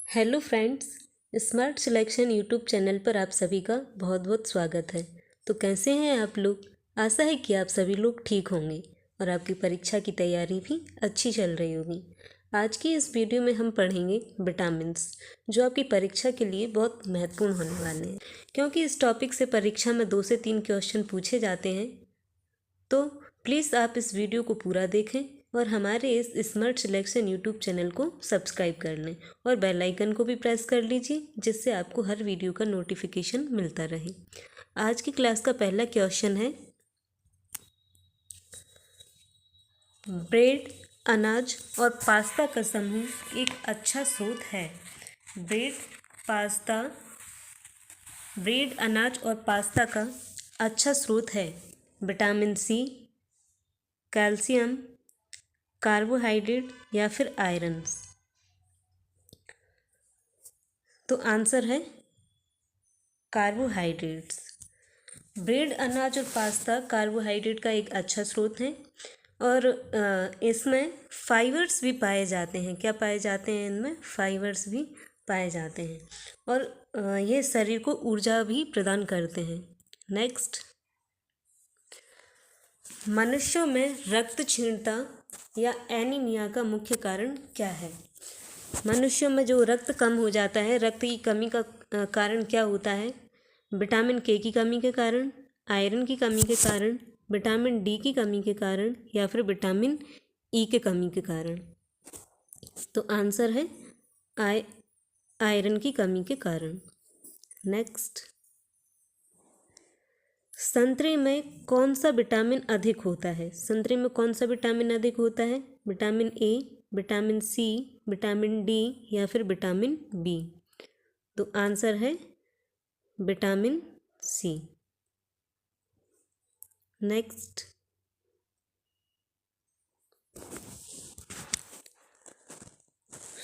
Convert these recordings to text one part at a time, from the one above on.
Hello friends, smart selection YouTube channel पर आप सभी का बहुत बहुत स्वागत है। तो कैसे हैं आप लोग? आशा है कि आप सभी लोग ठीक होंगे और आपकी परीक्षा की तैयारी भी अच्छी चल रही होगी। आज की इस वीडियो में हम पढ़ेंगे विटामिन्स, जो आपकी परीक्षा के लिए बहुत महत्वपूर्ण होने वाले हैं, क्योंकि इस टॉपिक से परीक्षा में 2 से 3 क्वेश्चन पूछे जाते हैं। तो प्लीज़ आप इस वीडियो को पूरा देखें और हमारे इस स्मार्ट सिलेक्शन यूट्यूब चैनल को सब्सक्राइब कर लें और बेल आइकन को भी प्रेस कर लीजिए, जिससे आपको हर वीडियो का नोटिफिकेशन मिलता रहे। आज की क्लास का पहला क्वेश्चन है, ब्रेड, अनाज और पास्ता का समूह एक अच्छा स्रोत है। ब्रेड, अनाज और पास्ता का अच्छा स्रोत है। विटामिन सी, कैल्शियम, कार्बोहाइड्रेट या फिर आयरन। तो आंसर है कार्बोहाइड्रेट्स। ब्रेड, अनाज और पास्ता कार्बोहाइड्रेट का एक अच्छा स्रोत है और इसमें फाइबर्स भी पाए जाते हैं। क्या पाए जाते हैं? इनमें फाइबर्स भी पाए जाते हैं और ये शरीर को ऊर्जा भी प्रदान करते हैं। नेक्स्ट, मनुष्यों में रक्त क्षीणता या एनीमिया का मुख्य कारण क्या है? मनुष्यों में जो रक्त कम हो जाता है, रक्त की कमी का कारण क्या होता है? विटामिन के की कमी के कारण, आयरन की कमी के कारण, विटामिन डी की कमी के कारण या फिर विटामिन ई के कमी के कारण। तो आंसर है आयरन की कमी के कारण। नेक्स्ट, संतरे में कौन सा विटामिन अधिक होता है? संतरे में कौन सा विटामिन अधिक होता है? Vitamin A, vitamin C, vitamin D या फिर विटामिन बी। तो आंसर है विटामिन सी। नेक्स्ट,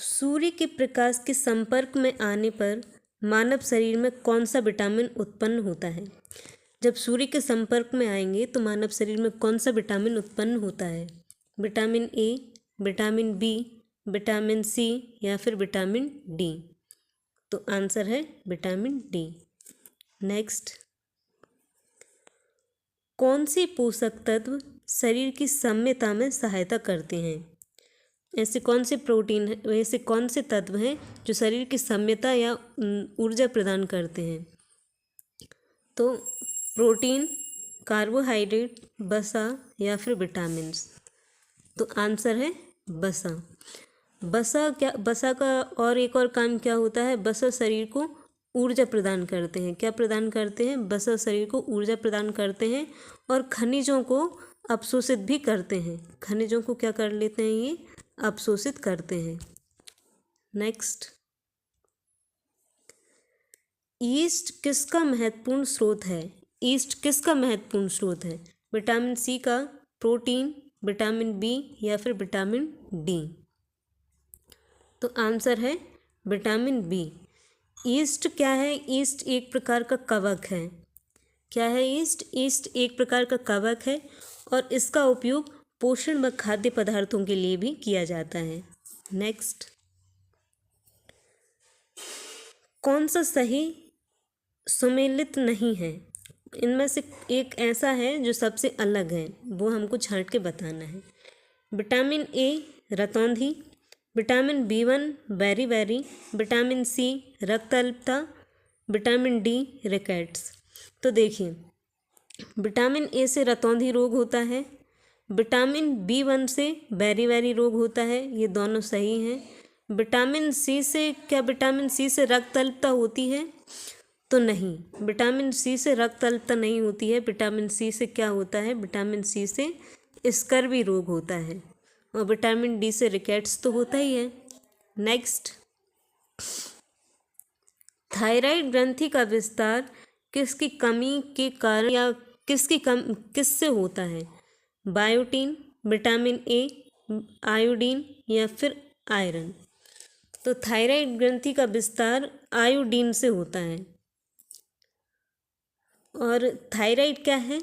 सूर्य के प्रकाश के संपर्क में आने पर मानव शरीर में कौन सा विटामिन उत्पन्न होता है? जब सूर्य के संपर्क में आएंगे तो मानव शरीर में कौन सा विटामिन उत्पन्न होता है? Vitamin A, vitamin B, vitamin C या फिर विटामिन डी। तो आंसर है विटामिन डी। नेक्स्ट, कौन से पोषक तत्व शरीर की साम्यता में सहायता करते हैं? ऐसे कौन से प्रोटीन है, ऐसे कौन से तत्व हैं जो शरीर की साम्यता या ऊर्जा प्रदान करते हैं? तो प्रोटीन, कार्बोहाइड्रेट, वसा या फिर विटामिन्स। तो आंसर है वसा। वसा का और एक और काम क्या होता है? वसा शरीर को ऊर्जा प्रदान करते हैं। क्या प्रदान करते हैं? वसा शरीर को ऊर्जा प्रदान करते हैं और खनिजों को अवशोषित भी करते हैं। खनिजों को क्या कर लेते हैं? ये अवशोषित करते हैं। नेक्स्ट, ईस्ट किसका महत्वपूर्ण स्रोत है? ईस्ट किसका महत्वपूर्ण स्रोत है? विटामिन सी का, प्रोटीन, विटामिन बी या फिर विटामिन डी। तो आंसर है विटामिन बी। ईस्ट क्या है? ईस्ट एक प्रकार का कवक है। क्या है ईस्ट? ईस्ट एक प्रकार का कवक है और इसका उपयोग पोषण व खाद्य पदार्थों के लिए भी किया जाता है। नेक्स्ट, कौन सा सही सुमेलित नहीं है? इनमें से एक ऐसा है जो सबसे अलग है, वो हमको छांट के बताना है। विटामिन ए रतौंधी, विटामिन B1 बेरी, विटामिन सी रक्त अल्पता, विटामिन डी रिकेट्स। तो देखिए, विटामिन ए से रतौंधी रोग होता है, विटामिन B1 से बेरी रोग होता है, ये दोनों सही हैं। विटामिन सी से क्या विटामिन सी से रक्त अल्पता होती है? तो नहीं, विटामिन सी से रक्त अल्पता नहीं होती है। विटामिन सी से क्या होता है? विटामिन सी से स्कर्वी रोग होता है और विटामिन डी से रिकेट्स तो होता ही है। नेक्स्ट, थायराइड ग्रंथि का विस्तार किसकी कमी के कारण या किससे होता है? बायोटीन, विटामिन ए, आयोडीन या फिर आयरन। तो थायराइड ग्रंथि का विस्तार आयोडीन से होता है। और थायराइड क्या है?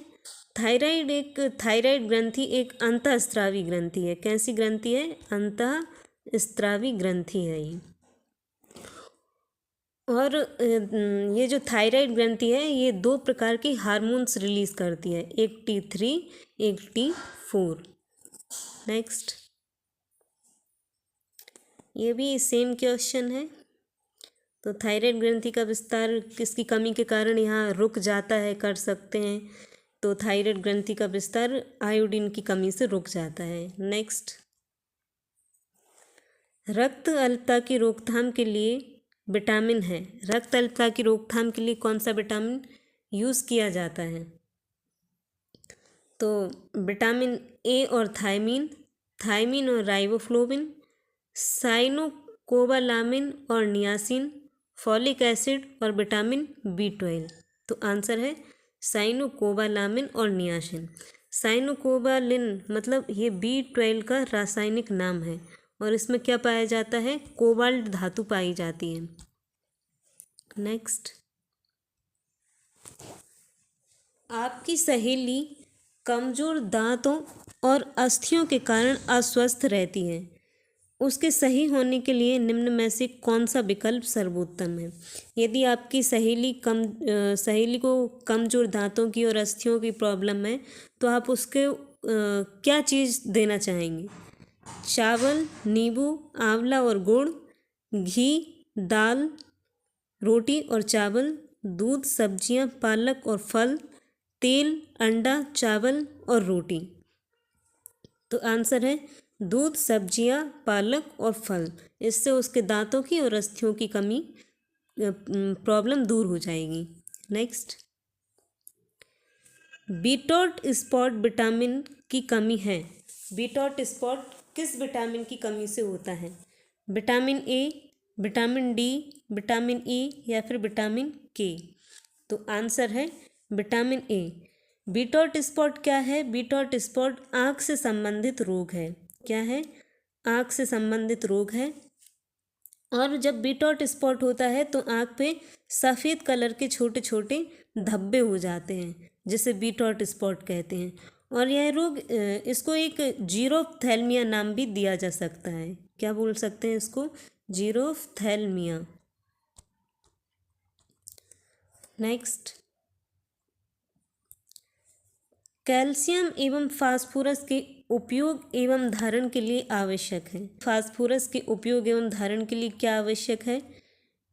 थायराइड ग्रंथि एक अंतःस्रावी ग्रंथि है। कैसी ग्रंथि है? अंतःस्रावी ग्रंथि है ये। और ये जो थायराइड ग्रंथि है ये 2 प्रकार की हार्मोन्स रिलीज करती है, एक T3 एक T4। नेक्स्ट, ये भी सेम क्वेश्चन है। तो थायराइड ग्रंथि का विस्तार किसकी कमी के कारण यहाँ रुक जाता है, कर सकते हैं। तो थायराइड ग्रंथि का विस्तार आयोडीन की कमी से रुक जाता है। नेक्स्ट, रक्त अल्पता की रोकथाम के लिए विटामिन है। रक्त अल्पता की रोकथाम के लिए कौन सा विटामिन यूज़ किया जाता है? तो विटामिन ए और थायमीन, थायमीन और राइबोफ्लोविन, साइनोकोबालामिन और नियासिन, फॉलिक एसिड और विटामिन B12। तो आंसर है साइनोकोबालामिन और नियासिन। साइनोकोबालिन मतलब ये B12 का रासायनिक नाम है और इसमें क्या पाया जाता है? कोबाल्ट धातु पाई जाती है। नेक्स्ट, आपकी सहेली कमजोर दांतों और अस्थियों के कारण अस्वस्थ रहती है। उसके सही होने के लिए निम्न में से कौन सा विकल्प सर्वोत्तम है? यदि आपकी सहेली को कमजोर दांतों की और अस्थियों की प्रॉब्लम है तो आप उसके क्या चीज़ देना चाहेंगे? चावल, नींबू, आंवला और गुड़, घी, दाल, रोटी और चावल, दूध, सब्जियां, पालक और फल, तेल, अंडा, चावल और रोटी। तो आंसर है दूध, सब्जियां, पालक और फल। इससे उसके दांतों की और अस्थियों की कमी प्रॉब्लम दूर हो जाएगी। नेक्स्ट, बीटॉट स्पॉट विटामिन की कमी है। बीटॉट स्पॉट किस विटामिन की कमी से होता है? Vitamin A, vitamin D, vitamin E या फिर विटामिन के? तो आंसर है विटामिन ए। बीटॉट स्पॉट क्या है? बीटॉट स्पॉट आँख से संबंधित रोग है। क्या है? आँख से संबंधित रोग है। और जब बीटॉट स्पॉट होता है तो आँख पे सफ़ेद कलर के छोटे छोटे धब्बे हो जाते हैं, जिसे बीटॉट स्पॉट कहते हैं। और यह रोग इसको एक जीरोफ्थैल्मिया नाम भी दिया जा सकता है। क्या बोल सकते हैं इसको? जीरोफ्थैल्मिया। नेक्स्ट, कैल्शियम एवं फास्फोरस के उपयोग एवं धारण के लिए आवश्यक है। फास्फोरस के उपयोग एवं धारण के लिए क्या आवश्यक है?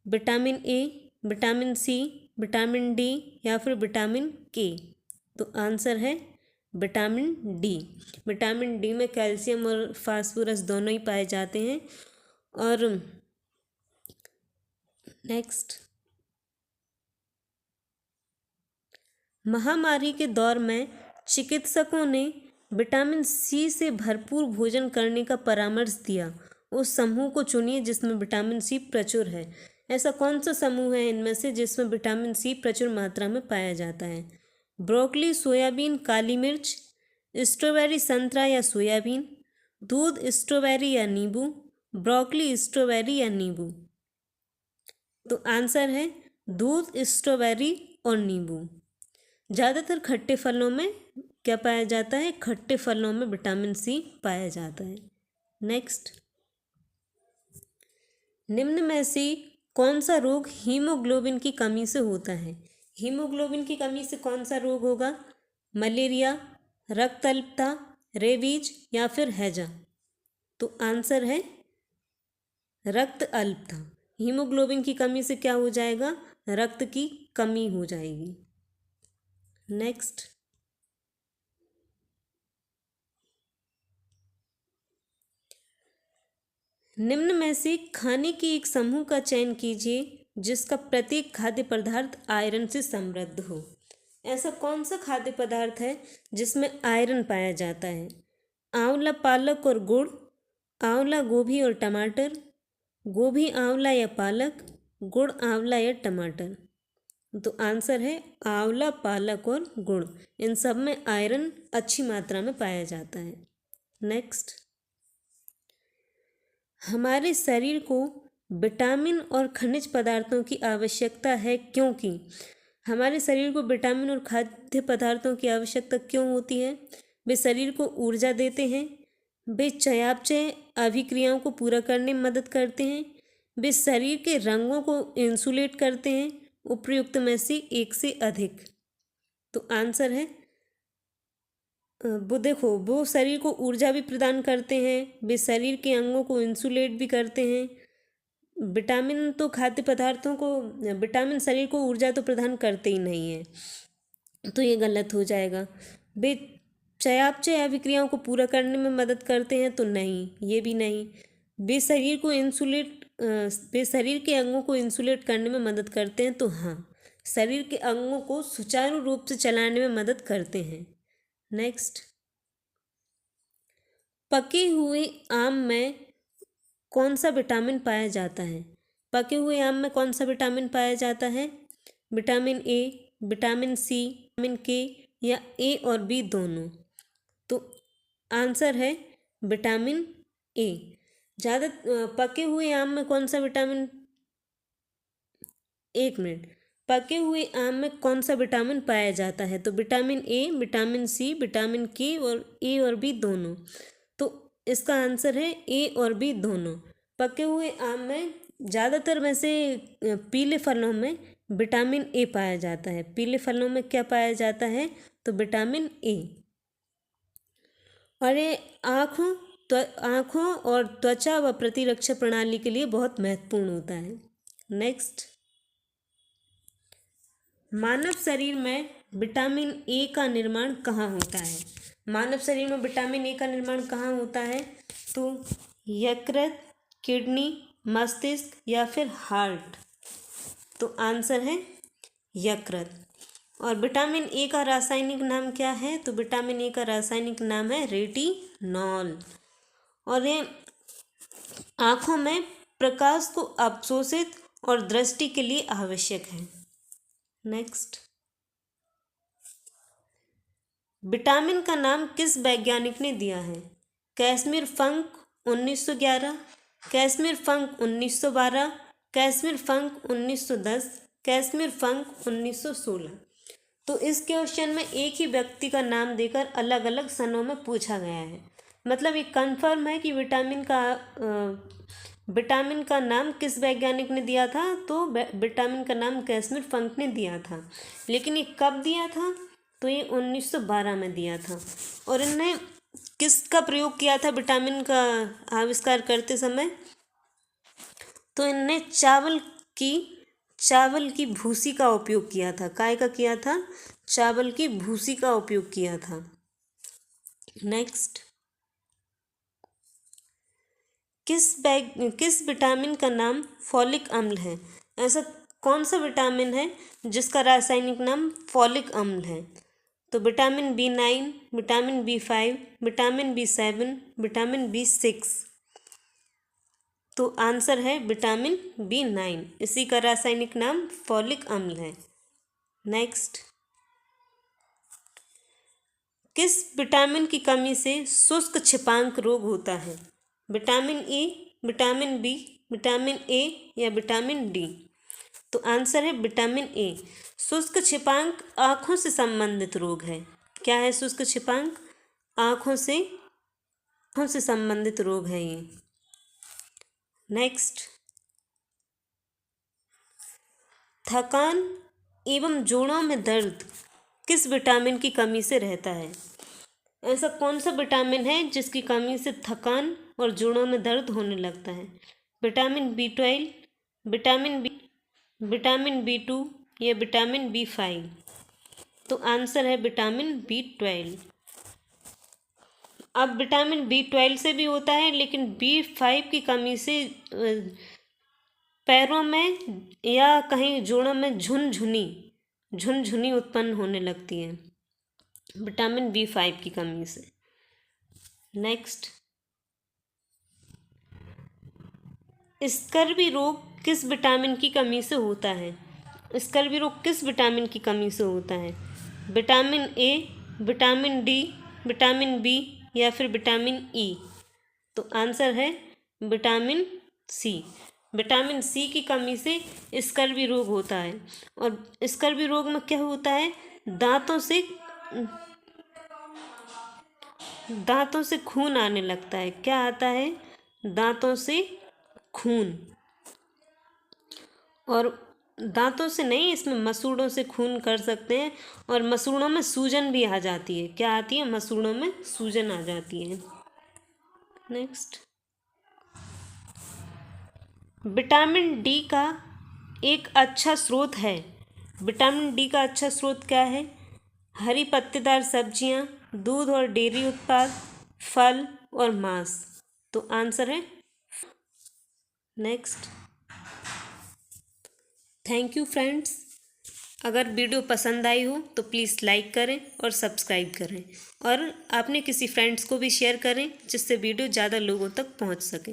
Vitamin A, vitamin C, vitamin D या फिर विटामिन के? तो आंसर है विटामिन डी। विटामिन डी में कैल्शियम और फास्फोरस दोनों ही पाए जाते हैं। और नेक्स्ट, महामारी के दौर में चिकित्सकों ने विटामिन सी से भरपूर भोजन करने का परामर्श दिया। उस समूह को चुनिए जिसमें विटामिन सी प्रचुर है। ऐसा कौन सा समूह है इनमें से जिसमें विटामिन सी प्रचुर मात्रा में पाया जाता है? ब्रोकली, सोयाबीन, काली मिर्च, स्ट्रॉबेरी, संतरा या सोयाबीन, दूध, स्ट्रॉबेरी या नींबू, ब्रोकली, स्ट्रॉबेरी या नींबू? तो आंसर है दूध, स्ट्रॉबेरी और नींबू। ज़्यादातर खट्टे फलों में क्या पाया जाता है? खट्टे फलों में विटामिन सी पाया जाता है। नेक्स्ट, निम्न में से कौन सा रोग हीमोग्लोबिन की कमी से होता है? हीमोग्लोबिन की कमी से कौन सा रोग होगा? मलेरिया, रक्त अल्पता, रेबीज या फिर हैजा? तो आंसर है रक्त अल्पता। हीमोग्लोबिन की कमी से क्या हो जाएगा? रक्त की कमी हो जाएगी। नेक्स्ट, निम्न में से खाने की एक समूह का चयन कीजिए जिसका प्रत्येक खाद्य पदार्थ आयरन से समृद्ध हो। ऐसा कौन सा खाद्य पदार्थ है जिसमें आयरन पाया जाता है? आंवला, पालक और गुड़, आंवला, गोभी और टमाटर, गोभी, आंवला या पालक, गुड़, आंवला या टमाटर? तो आंसर है आंवला, पालक और गुड़। इन सब में आयरन अच्छी मात्रा में पाया जाता है। नेक्स्ट, हमारे शरीर को विटामिन और खनिज पदार्थों की आवश्यकता है क्योंकि हमारे शरीर को विटामिन और खाद्य पदार्थों की आवश्यकता क्यों होती है? वे शरीर को ऊर्जा देते हैं, वे चयापचय अभिक्रियाओं को पूरा करने में मदद करते हैं, वे शरीर के रंगों को इंसुलेट करते हैं, उपयुक्त में से एक से अधिक। तो आंसर है वो देखो, वो शरीर को ऊर्जा भी प्रदान करते हैं, वे शरीर के अंगों को इंसुलेट भी करते हैं। विटामिन तो खाद्य पदार्थों को, विटामिन शरीर को ऊर्जा तो प्रदान करते ही नहीं है, तो ये गलत हो जाएगा। वे चयापचय अभिक्रियाओं को पूरा करने में मदद करते हैं, तो नहीं, ये भी नहीं। वे शरीर को इंसुलेट वे शरीर के अंगों को इंसुलेट करने में मदद करते हैं, तो हाँ, शरीर के अंगों को सुचारू रूप से चलाने में मदद करते हैं। नेक्स्ट, पके हुए आम में कौन सा विटामिन पाया जाता है? पके हुए आम में कौन सा विटामिन पाया जाता है? Vitamin A, vitamin C, vitamin K या ए और बी दोनों? तो आंसर है विटामिन ए। ज़्यादा पके हुए आम में कौन सा विटामिन, एक मिनट, पके हुए आम में कौन सा विटामिन पाया जाता है? तो vitamin A, vitamin C, vitamin K और ए और बी दोनों। तो इसका आंसर है ए और बी दोनों। पके हुए आम में ज़्यादातर वैसे पीले फलों में विटामिन ए पाया जाता है। पीले फलों में क्या पाया जाता है? तो विटामिन ए। और ये आँखों और त्वचा व प्रतिरक्षा प्रणाली के लिए बहुत महत्वपूर्ण होता है। नेक्स्ट, मानव शरीर में विटामिन ए का निर्माण कहाँ होता है? मानव शरीर में विटामिन ए का निर्माण कहाँ होता है? तो यकृत, किडनी, मस्तिष्क या फिर हार्ट? तो आंसर है यकृत। और विटामिन ए का रासायनिक नाम क्या है? तो विटामिन ए का रासायनिक नाम है रेटिनॉल। और ये आँखों में प्रकाश को अवशोषित और दृष्टि के लिए आवश्यक है। नेक्स्ट, विटामिन का नाम किस वैज्ञानिक ने दिया है? कैसमिर फंक 1911, कैसमिर फंक 1912, कैसमिर फंक 1910, कैसमिर फंक 1916? तो इस क्वेश्चन में एक ही व्यक्ति का नाम देकर अलग अलग सनों में पूछा गया है। मतलब ये कंफर्म है कि विटामिन का नाम किस वैज्ञानिक ने दिया था? तो विटामिन का नाम कैसमिर फंक ने दिया था। लेकिन ये कब दिया था? तो ये 1912 में दिया था। और इनने किसका प्रयोग किया था विटामिन का आविष्कार करते समय? तो इनने चावल की भूसी का उपयोग किया था। काय का किया था? चावल की भूसी का उपयोग किया था। नेक्स्ट, किस विटामिन का नाम फॉलिक अम्ल है? ऐसा कौन सा विटामिन है जिसका रासायनिक नाम फॉलिक अम्ल है? तो vitamin B9, vitamin B5, vitamin B7, vitamin B6? तो आंसर है विटामिन B9। इसी का रासायनिक नाम फॉलिक अम्ल है। नेक्स्ट, किस विटामिन की कमी से शुष्क क्षिपांक रोग होता है? Vitamin A, vitamin B, vitamin A या विटामिन डी? तो आंसर है विटामिन ए। शुष्क क्षिपांक आँखों से संबंधित रोग है। क्या है शुष्क क्षिपांक? आँखों से संबंधित रोग है ये। नेक्स्ट, थकान एवं जोड़ों में दर्द किस विटामिन की कमी से रहता है? ऐसा कौन सा विटामिन है जिसकी कमी से थकान और जोड़ों में दर्द होने लगता है? विटामिन B12, विटामिन B2 या विटामिन B5? तो आंसर है विटामिन B12। अब विटामिन B12 से भी होता है, लेकिन B5 की कमी से पैरों में या कहीं जोड़ों में झुनझुनी उत्पन्न होने लगती है विटामिन B5 की कमी से। नेक्स्ट, स्कर्वी रोग किस विटामिन की कमी से होता है? स्कर्वी रोग किस विटामिन की कमी से होता है? Vitamin A, vitamin D, vitamin B या फिर विटामिन ई? तो आंसर है विटामिन सी। विटामिन सी की कमी से स्कर्वी रोग होता है। और स्कर्वी रोग में क्या होता है? दांतों से खून आने लगता है। क्या आता है? दांतों से खून। और दांतों से नहीं, इसमें मसूड़ों से खून कर सकते हैं। और मसूड़ों में सूजन भी आ जाती है। क्या आती है? मसूड़ों में सूजन आ जाती है। नेक्स्ट, विटामिन डी का एक अच्छा स्रोत है। विटामिन डी का अच्छा स्रोत क्या है? हरी पत्तेदार सब्जियां, दूध और डेयरी उत्पाद, फल और मांस। तो आंसर है नेक्स्ट। Thank you friends. अगर वीडियो पसंद आई हो तो प्लीज़ लाइक करें और सब्सक्राइब करें, और आपने किसी फ्रेंड्स को भी शेयर करें जिससे वीडियो ज़्यादा लोगों तक पहुंच सके।